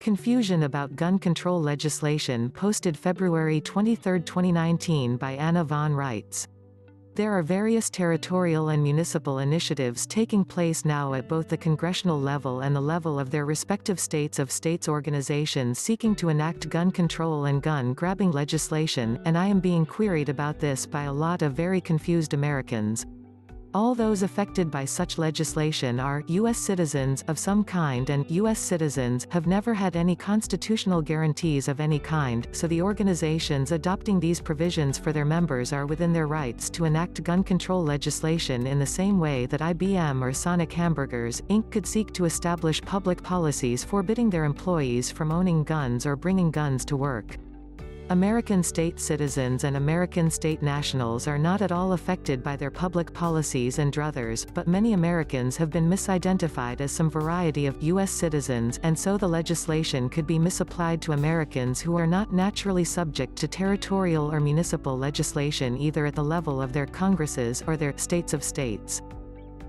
Confusion about gun control legislation posted February 23, 2019 by Anna von Reitz. There are various territorial and municipal initiatives taking place now at both the congressional level and the level of their respective states organizations seeking to enact gun control and gun-grabbing legislation, and I am being queried about this by a lot of very confused Americans. All those affected by such legislation are U.S. citizens of some kind, and U.S. citizens have never had any constitutional guarantees of any kind, so the organizations adopting these provisions for their members are within their rights to enact gun control legislation in the same way that IBM or Sonic Hamburgers, Inc. could seek to establish public policies forbidding their employees from owning guns or bringing guns to work. American state citizens and American state nationals are not at all affected by their public policies and druthers, but many Americans have been misidentified as some variety of U.S. citizens, and so the legislation could be misapplied to Americans who are not naturally subject to territorial or municipal legislation either at the level of their Congresses or their states of states.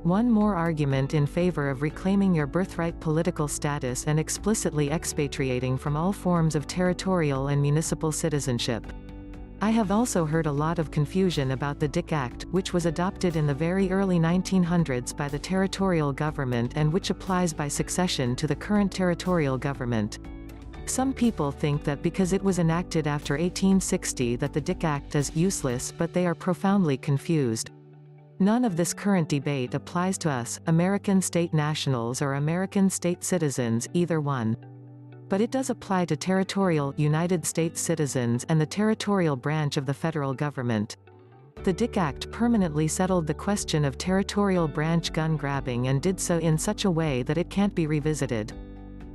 One more argument in favor of reclaiming your birthright political status and explicitly expatriating from all forms of territorial and municipal citizenship. I have also heard a lot of confusion about the DIC Act, which was adopted in the very early 1900s by the territorial government and which applies by succession to the current territorial government. Some people think that because it was enacted after 1860 that the DIC Act is useless, but they are profoundly confused. None of this current debate applies to us, American state nationals or American state citizens, either one. But it does apply to territorial, United States citizens and the territorial branch of the federal government. The DIC Act permanently settled the question of territorial branch gun grabbing and did so in such a way that it can't be revisited.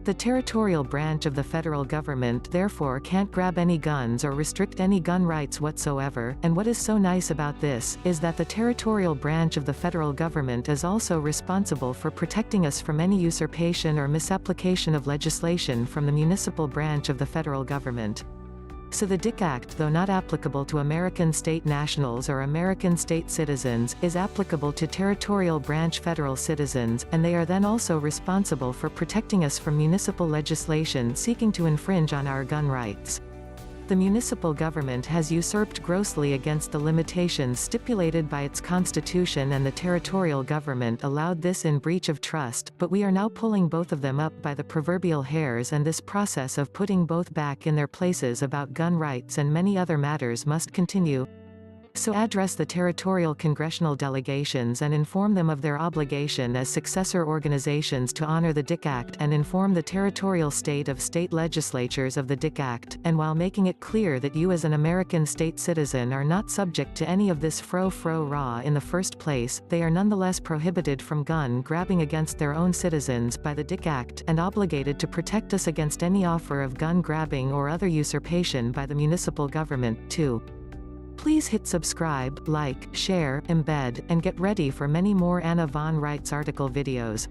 The territorial branch of the federal government therefore can't grab any guns or restrict any gun rights whatsoever, and what is so nice about this, is that the territorial branch of the federal government is also responsible for protecting us from any usurpation or misapplication of legislation from the municipal branch of the federal government. So the DIC Act, though not applicable to American state nationals or American state citizens, is applicable to territorial branch federal citizens, and they are then also responsible for protecting us from municipal legislation seeking to infringe on our gun rights. The municipal government has usurped grossly against the limitations stipulated by its constitution, and the territorial government allowed this in breach of trust, but we are now pulling both of them up by the proverbial hairs, and this process of putting both back in their places about gun rights and many other matters must continue. So address the territorial congressional delegations and inform them of their obligation as successor organizations to honor the DIC Act, and inform the territorial state legislatures of the DIC Act, and while making it clear that you as an American state citizen are not subject to any of this rah in the first place, they are nonetheless prohibited from gun grabbing against their own citizens by the DIC Act, and obligated to protect us against any offer of gun grabbing or other usurpation by the municipal government, too. Please hit subscribe, like, share, embed, and get ready for many more Anna von Reitz article videos.